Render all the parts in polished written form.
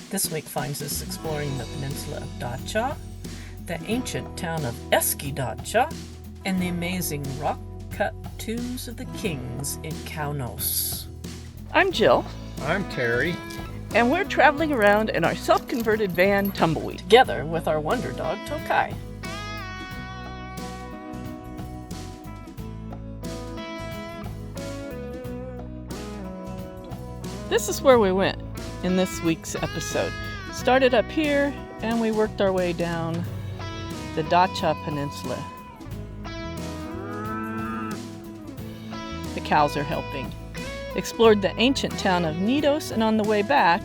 This week finds us exploring the peninsula of Datca, the ancient town of Datca, and the amazing rock-cut tombs of the kings in Kaunos. I'm Jill. I'm Terry. And we're traveling around in our self-converted van, Tumbleweed. Together with our wonder dog, Tokai. This is where we went in this week's episode. Started up here, and we worked our way down the Datca Peninsula. The cows are helping. Explored the ancient town of Knidos, and on the way back,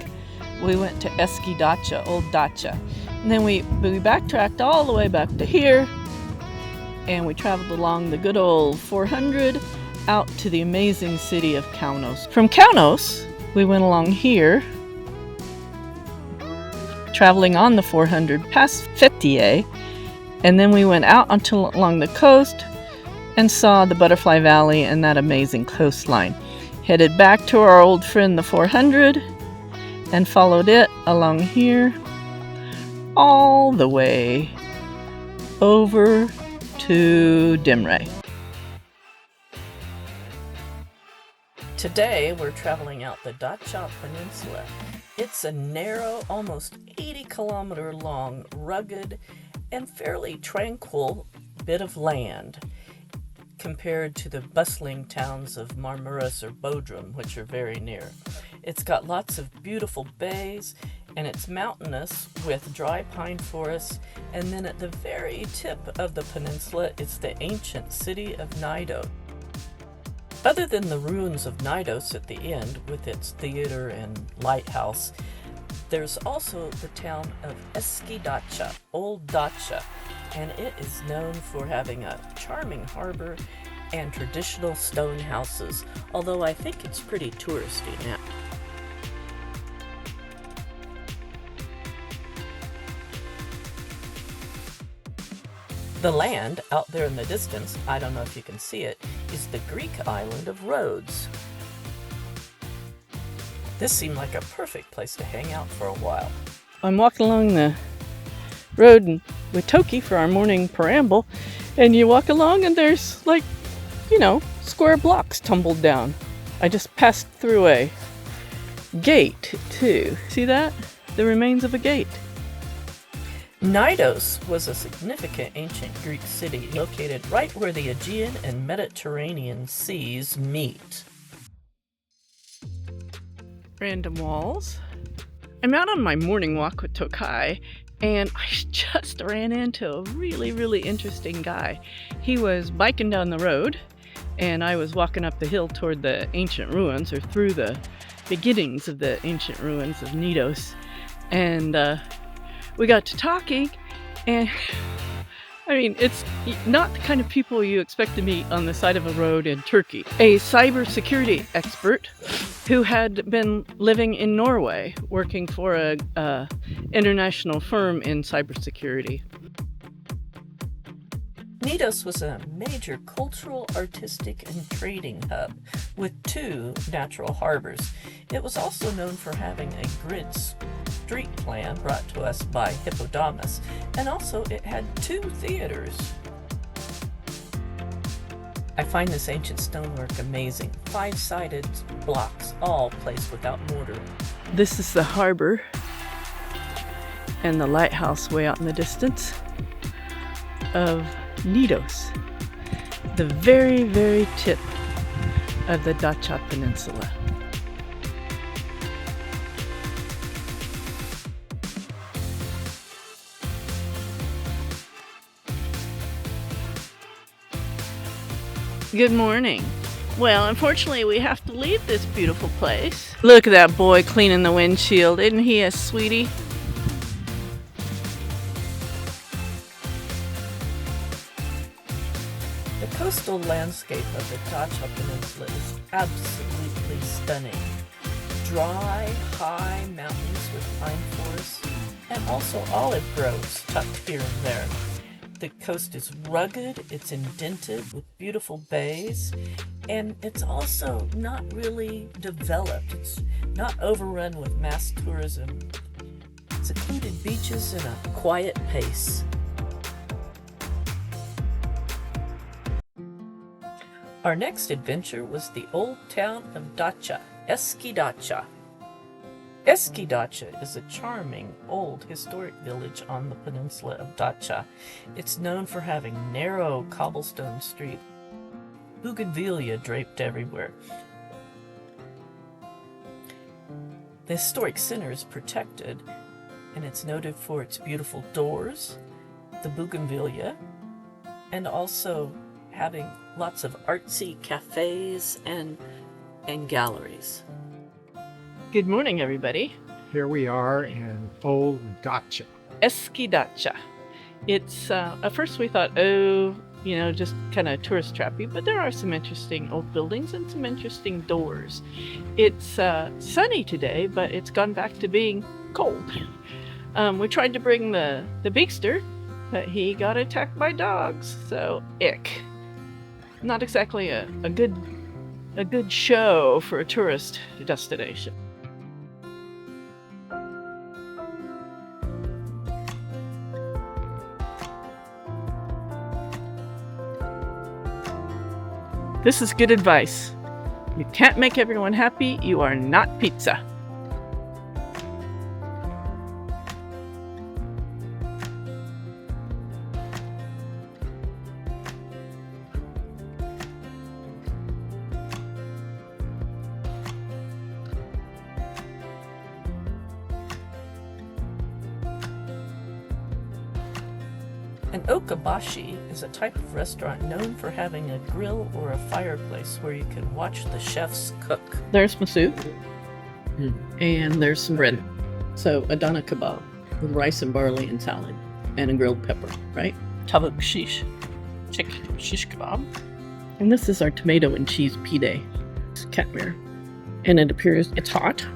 we went to Datca, Old Datca. And then we backtracked all the way back to here, and we traveled along the good old 400 out to the amazing city of Kaunos. From Kaunos, we went along here, traveling on the 400 past Fethiye, and then we went out along the coast and saw the Butterfly Valley and that amazing coastline. Headed back to our old friend the 400 and followed it along here all the way over to Dimray. Today we're traveling out the Datca Peninsula. It's a narrow, almost 80-kilometer long, rugged, and fairly tranquil bit of land compared to the bustling towns of Marmaris or Bodrum, which are very near. It's got lots of beautiful bays, and it's mountainous with dry pine forests, and then at the very tip of the peninsula is the ancient city of Knidos. Other than the ruins of Knidos at the end, with its theater and lighthouse, there's also the town of Datca, Old Datca, and it is known for having a charming harbor and traditional stone houses, although I think it's pretty touristy now. The land out there in the distance, I don't know if you can see it, is the Greek island of Rhodes. This seemed like a perfect place to hang out for a while. I'm walking along the road with Toki for our morning preamble, and you walk along and there's square blocks tumbled down. I just passed through a gate too. See that? The remains of a gate. Knidos was a significant ancient Greek city located right where the Aegean and Mediterranean seas meet. Random walls. I'm out on my morning walk with Tokai, and I just ran into a really, really interesting guy. He was biking down the road, and I was walking up the hill toward the ancient ruins, or through the beginnings of the ancient ruins of Knidos. And we got to talking, and it's not the kind of people you expect to meet on the side of a road in Turkey. A cybersecurity expert who had been living in Norway, working for a international firm in cybersecurity. Knidos was a major cultural, artistic, and trading hub with 2 natural harbors. It was also known for having a grid street plan brought to us by Hippodamus, and also it had 2 theaters. I find this ancient stonework amazing. 5-sided blocks, all placed without mortar. This is the harbor and the lighthouse way out in the distance of Knidos, the very, very tip of the Datca Peninsula. Good morning. Well, unfortunately, we have to leave this beautiful place. Look at that boy cleaning the windshield. Isn't he a sweetie? The coastal landscape of the Datca Peninsula is absolutely stunning. Dry, high mountains with pine forests, and also olive groves tucked here and there. The coast is rugged, it's indented with beautiful bays, and it's also not really developed. It's not overrun with mass tourism secluded beaches and a quiet pace. Our next adventure was the old town of Datca, Datca. Datca is a charming, old, historic village on the peninsula of Datca. It's known for having narrow cobblestone streets, bougainvillea draped everywhere. The historic center is protected, and it's noted for its beautiful doors, the bougainvillea, and also having lots of artsy cafes and galleries. Good morning, everybody. Here we are in Old Datca. Datca. It's, at first we thought, just kind of tourist trappy, but there are some interesting old buildings and some interesting doors. It's sunny today, but it's gone back to being cold. We tried to bring the beakster, but he got attacked by dogs, so ick. Not exactly a good show for a tourist destination. This is good advice. You can't make everyone happy. You are not pizza. An okabashi is a type of restaurant known for having a grill or a fireplace where you can watch the chefs cook. There's my soup, and there's some bread. So a doner kebab with rice and barley and salad, and a grilled pepper, right? Tavuk shish, chicken shish kebab. And this is our tomato and cheese pide. It's katmer. And it appears it's hot.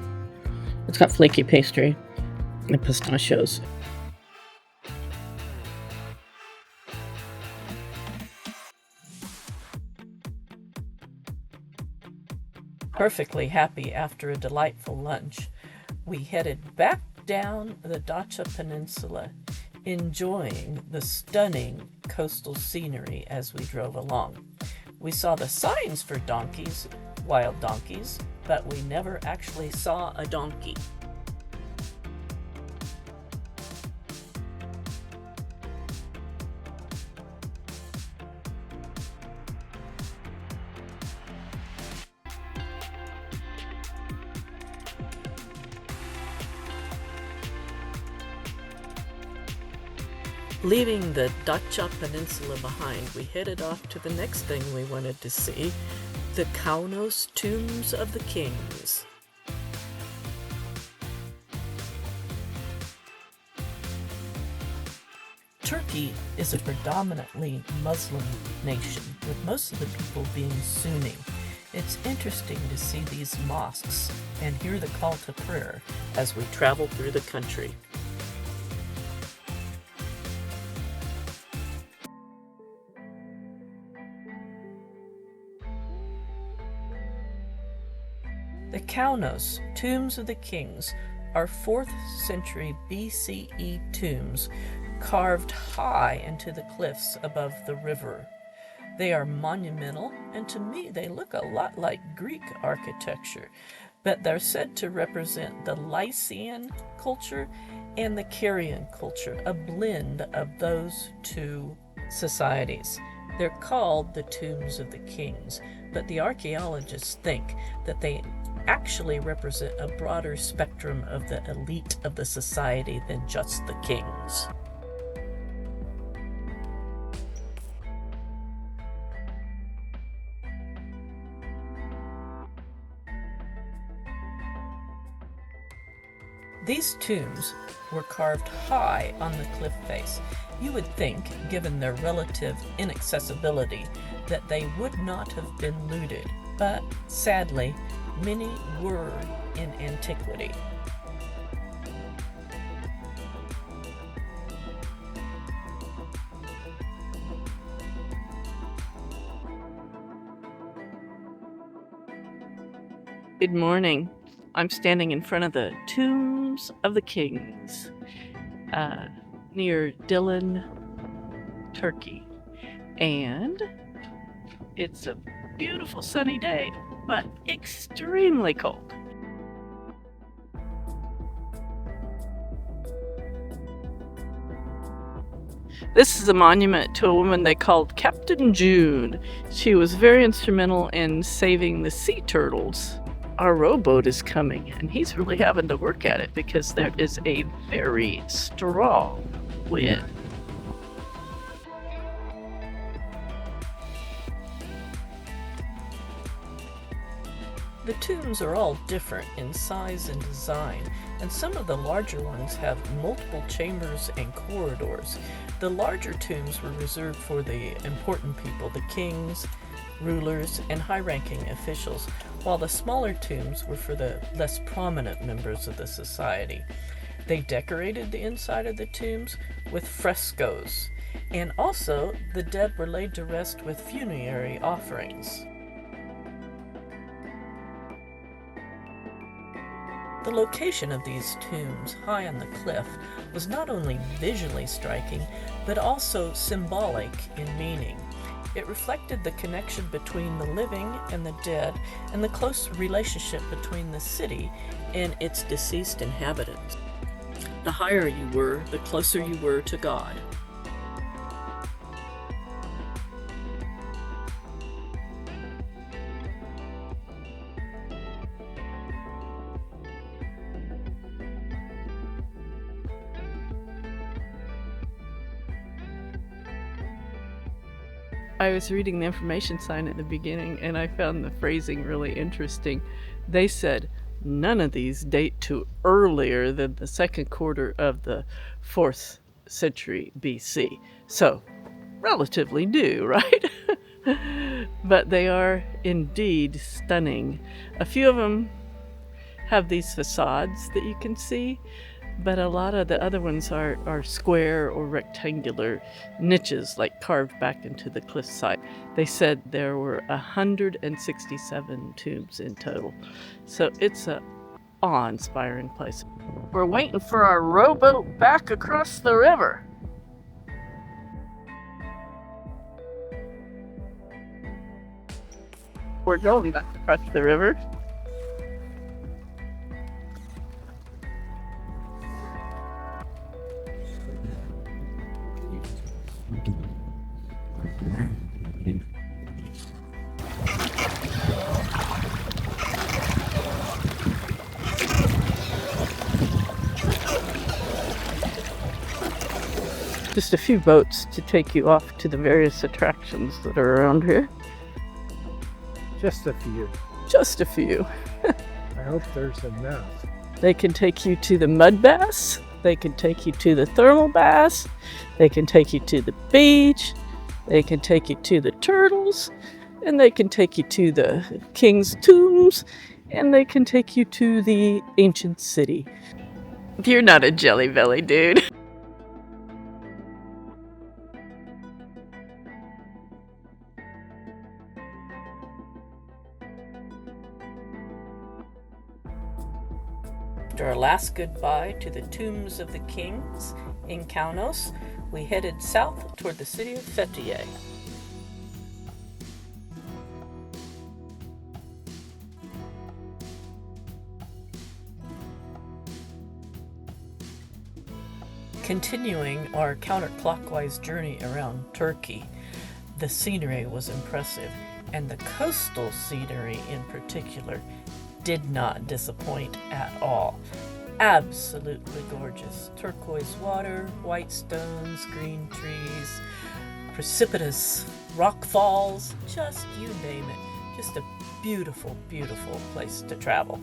It's got flaky pastry and pistachios. Perfectly happy after a delightful lunch, we headed back down the Datca Peninsula, enjoying the stunning coastal scenery as we drove along. We saw the signs for donkeys, wild donkeys, but we never actually saw a donkey. Leaving the Datca Peninsula behind, we headed off to the next thing we wanted to see, the Kaunos Tombs of the Kings. Turkey is a predominantly Muslim nation, with most of the people being Sunni. It's interesting to see these mosques and hear the call to prayer as we travel through the country. The Kaunos Tombs of the Kings are 4th century BCE tombs carved high into the cliffs above the river. They are monumental, and to me they look a lot like Greek architecture, but they're said to represent the Lycian culture and the Carian culture, a blend of those two societies. They're called the Tombs of the Kings, but the archaeologists think that they actually represent a broader spectrum of the elite of the society than just the kings. These tombs were carved high on the cliff face. You would think, given their relative inaccessibility, that they would not have been looted, but sadly, many were in antiquity. Good morning. I'm standing in front of the Tombs Tombs of the Kings near Dillon, Turkey. And it's a beautiful sunny day, but extremely cold. This is a monument to a woman they called Captain June. She was very instrumental in saving the sea turtles. Our rowboat is coming, and he's really having to work at it because there is a very strong wind. The tombs are all different in size and design, and some of the larger ones have multiple chambers and corridors. The larger tombs were reserved for the important people, the kings, rulers, and high-ranking officials, while the smaller tombs were for the less prominent members of the society. They decorated the inside of the tombs with frescoes, and also the dead were laid to rest with funerary offerings. The location of these tombs, high on the cliff, was not only visually striking, but also symbolic in meaning. It reflected the connection between the living and the dead, and the close relationship between the city and its deceased inhabitants. The higher you were, the closer you were to God. I was reading the information sign at the beginning, and I found the phrasing really interesting. They said none of these date to earlier than the second quarter of the 4th century BC. So, relatively new, right? But they are indeed stunning. A few of them have these facades that you can see, but a lot of the other ones are square or rectangular niches, like carved back into the cliffside. They said there were 167 tombs in total. So it's a awe-inspiring place. We're waiting for our rowboat back across the river. We're going back across the river. Just a few boats to take you off to the various attractions that are around here. Just a few. Just a few. I hope there's enough. They can take you to the mud baths. They can take you to the thermal baths. They can take you to the beach. They can take you to the turtles. And they can take you to the king's tombs. And they can take you to the ancient city. You're not a jelly belly, dude. After our last goodbye to the tombs of the kings in Kaunos, we headed south toward the city of Fethiye. Continuing our counterclockwise journey around Turkey, the scenery was impressive, and the coastal scenery in particular did not disappoint at all. Absolutely gorgeous. Turquoise water, white stones, green trees, precipitous rock falls, just you name it. Just a beautiful, beautiful place to travel.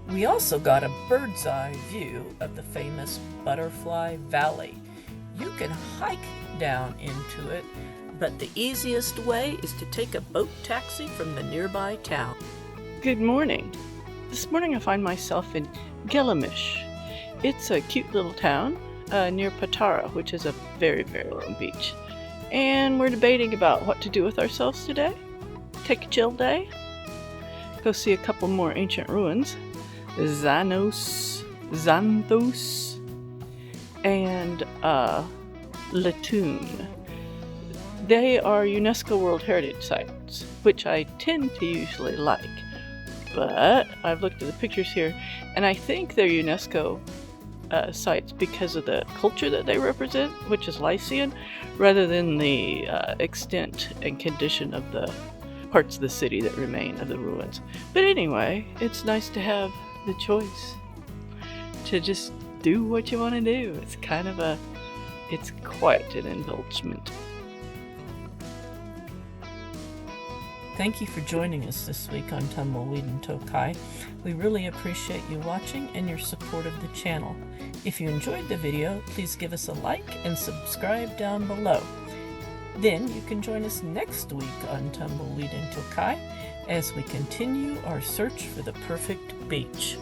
We also got a bird's eye view of the famous Butterfly Valley. You can hike down into it, but the easiest way is to take a boat taxi from the nearby town. Good morning. This morning I find myself in Gilgamesh. It's a cute little town near Patara, which is a very, very long beach. And we're debating about what to do with ourselves today. take a chill day. Go see a couple more ancient ruins. Xanthos, and Latun. They are UNESCO World Heritage Sites, which I tend to usually like. But I've looked at the pictures here, and I think they're UNESCO sites because of the culture that they represent, which is Lycian, rather than the extent and condition of the parts of the city that remain of the ruins. But anyway, it's nice to have the choice to just do what you want to do. It's quite an indulgence. Thank you for joining us this week on Tumbleweed and Tokai. We really appreciate you watching and your support of the channel. If you enjoyed the video, please give us a like and subscribe down below. Then you can join us next week on Tumbleweed and Tokai as we continue our search for the perfect beach.